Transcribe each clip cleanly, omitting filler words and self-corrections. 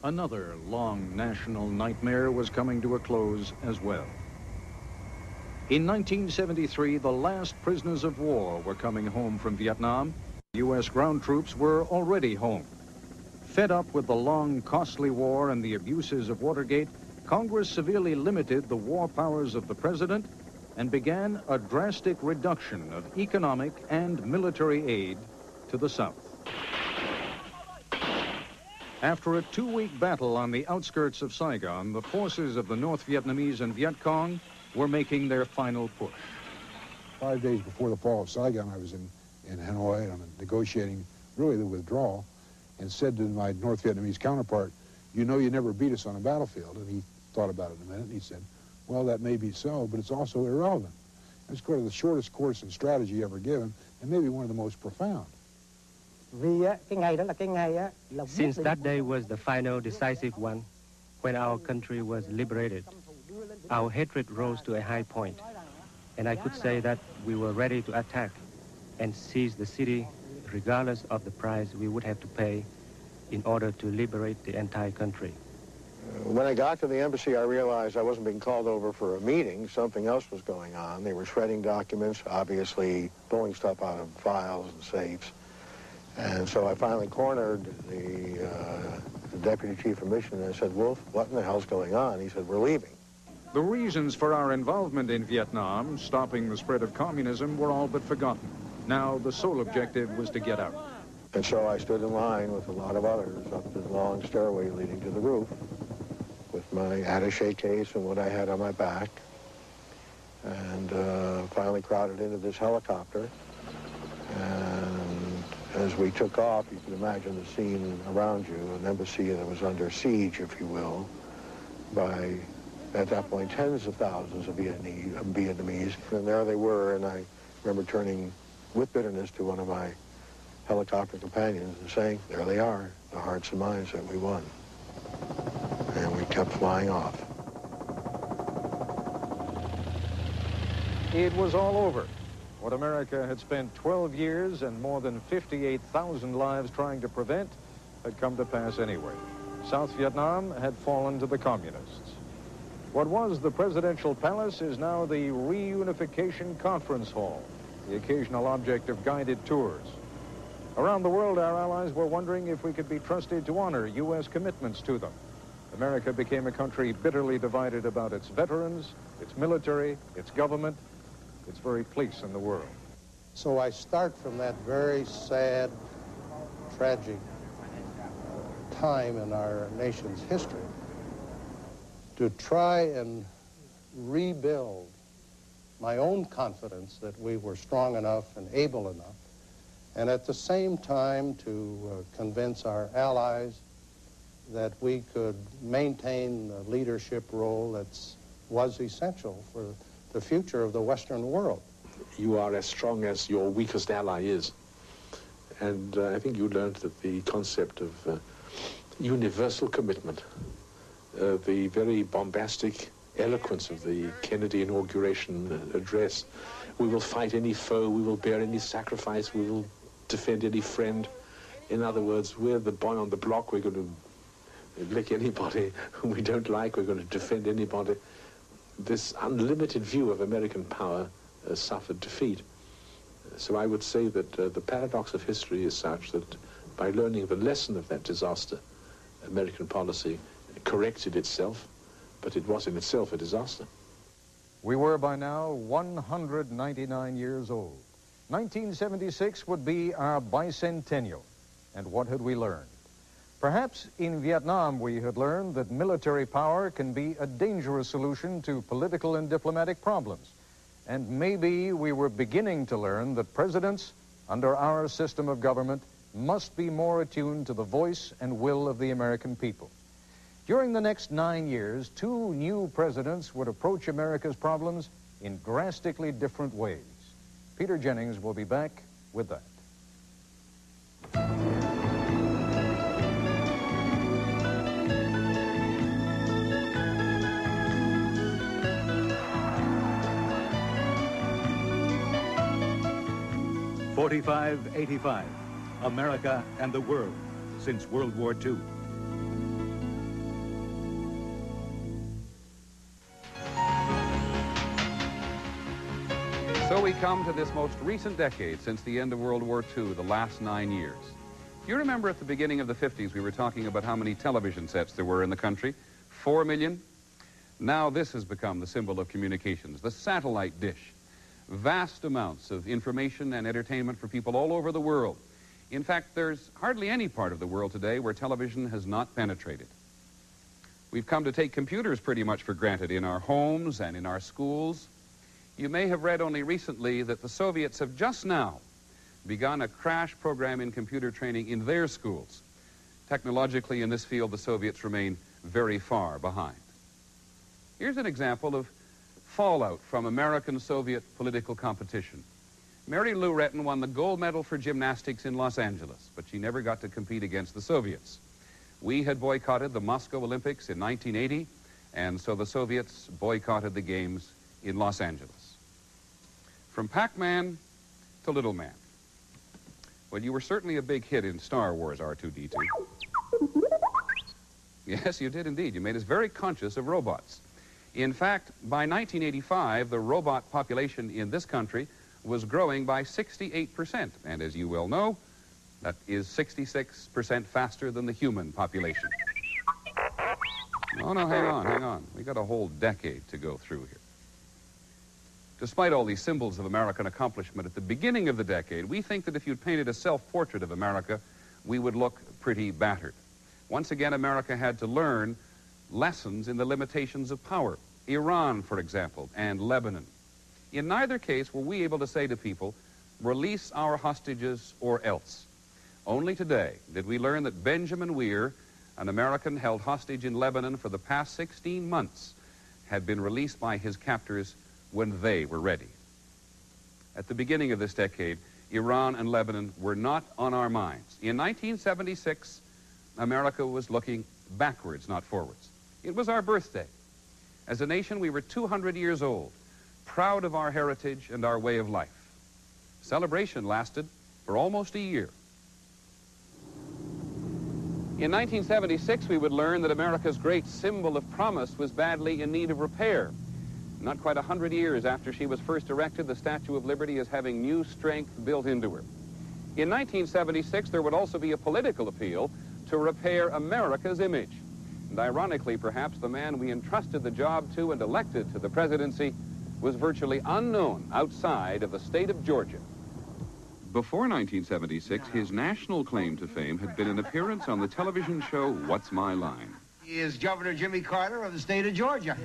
Another long national nightmare was coming to a close as well. In 1973, the last prisoners of war were coming home from Vietnam. U.S. ground troops were already home. Fed up with the long, costly war and the abuses of Watergate, Congress severely limited the war powers of the president and began a drastic reduction of economic and military aid to the South. After a 2-week battle on the outskirts of Saigon, the forces of the North Vietnamese and Viet Cong were making their final push. 5 days before the fall of Saigon, I was in Hanoi on negotiating really the withdrawal, and said to my North Vietnamese counterpart, "You know you never beat us on a battlefield." And he thought about it in a minute, and he said, "Well, that may be so, but it's also irrelevant." It's kind of the shortest course in strategy ever given, and maybe one of the most profound. Since that day was the final decisive one, when our country was liberated, our hatred rose to a high point, and I could say that we were ready to attack and seize the city regardless of the price we would have to pay in order to liberate the entire country. When I got to the embassy, I realized I wasn't being called over for a meeting. Something else was going on. They were shredding documents, obviously pulling stuff out of files and safes. And so I finally cornered the deputy chief of mission, and I said, "Wolf, what in the hell's going on?" He said, "We're leaving." The reasons for our involvement in Vietnam, stopping the spread of communism, were all but forgotten. Now the sole objective was to get out. And so I stood in line with a lot of others up the long stairway leading to the roof with my attaché case and what I had on my back, and finally crowded into this helicopter. And as we took off, you can imagine the scene around you, an embassy that was under siege, if you will, by, at that point, tens of thousands of Vietnamese. And there they were, and I remember turning with bitterness to one of my helicopter companions and saying, "There they are, the hearts and minds that we won." And we kept flying off. It was all over. What America had spent 12 years and more than 58,000 lives trying to prevent had come to pass anyway. South Vietnam had fallen to the communists. What was the presidential palace is now the Reunification Conference Hall, the occasional object of guided tours. Around the world, our allies were wondering if we could be trusted to honor U.S. commitments to them. America became a country bitterly divided about its veterans, its military, its government, its very place in the world. So I start from that very sad, tragic time in our nation's history to try and rebuild my own confidence that we were strong enough and able enough, and at the same time to convince our allies that we could maintain the leadership role that was essential for the future of the Western world. You are as strong as your weakest ally is. And I think you learned that the concept of universal commitment, the very bombastic eloquence of the Kennedy inauguration address, we will fight any foe, we will bear any sacrifice, we will defend any friend. In other words, we're the boy on the block, we're going to lick anybody whom we don't like, we're going to defend anybody. This unlimited view of American power suffered defeat. So I would say that the paradox of history is such that by learning the lesson of that disaster, American policy corrected itself, but it was in itself a disaster. We were by now 199 years old. 1976 would be our bicentennial. And what had we learned? Perhaps in Vietnam we had learned that military power can be a dangerous solution to political and diplomatic problems. And maybe we were beginning to learn that presidents, under our system of government, must be more attuned to the voice and will of the American people. During the next 9 years, 2 new presidents would approach America's problems in drastically different ways. Peter Jennings will be back with that. '85, America and the world since World War II. So we come to this most recent decade since the end of World War II, the last 9 years. You remember at the beginning of the 50s we were talking about how many television sets there were in the country? 4 million? Now this has become the symbol of communications, the satellite dish. Vast amounts of information and entertainment for people all over the world. In fact, there's hardly any part of the world today where television has not penetrated. We've come to take computers pretty much for granted in our homes and in our schools. You may have read only recently that the Soviets have just now begun a crash program in computer training in their schools. Technologically, in this field, the Soviets remain very far behind. Here's an example of fallout from American-Soviet political competition. Mary Lou Retton won the gold medal for gymnastics in Los Angeles, but she never got to compete against the Soviets. We had boycotted the Moscow Olympics in 1980, and so the Soviets boycotted the games in Los Angeles. From Pac-Man to Little Man. Well, you were certainly a big hit in Star Wars, R2-D2. Yes, you did indeed. You made us very conscious of robots. In fact, by 1985, the robot population in this country was growing by 68%. And as you well know, that is 66% faster than the human population. No, hang on. We got a whole decade to go through here. Despite all these symbols of American accomplishment at the beginning of the decade, we think that if you'd painted a self-portrait of America, we would look pretty battered. Once again, America had to learn lessons in the limitations of power. Iran, for example, and Lebanon. In neither case were we able to say to people, release our hostages or else. Only today did we learn that Benjamin Weir, an American held hostage in Lebanon for the past 16 months, had been released by his captors when they were ready. At the beginning of this decade, Iran and Lebanon were not on our minds. In 1976, America was looking backwards, not forwards. It was our birthday. As a nation, we were 200 years old, proud of our heritage and our way of life. Celebration lasted for almost a year. In 1976, we would learn that America's great symbol of promise was badly in need of repair. Not quite 100 years after she was first erected, the Statue of Liberty is having new strength built into her. In 1976, there would also be a political appeal to repair America's image. And ironically, perhaps, the man we entrusted the job to and elected to the presidency was virtually unknown outside of the state of Georgia. Before 1976, his national claim to fame had been an appearance on the television show What's My Line? He is Governor Jimmy Carter of the state of Georgia.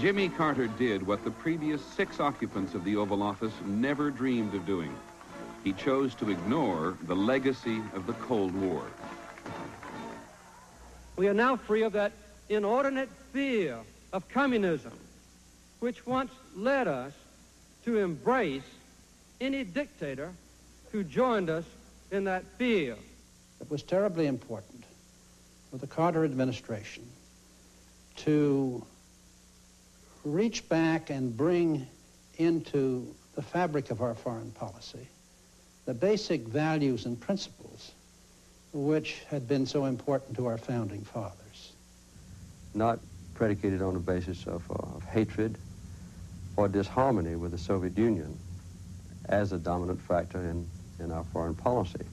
Jimmy Carter did what the previous 6 occupants of the Oval Office never dreamed of doing. He chose to ignore the legacy of the Cold War. We are now free of that inordinate fear of communism, which once led us to embrace any dictator who joined us in that fear. It was terribly important for the Carter administration to reach back and bring into the fabric of our foreign policy the basic values and principles which had been so important to our founding fathers. Not predicated on a basis of hatred or disharmony with the Soviet Union as a dominant factor in our foreign policy.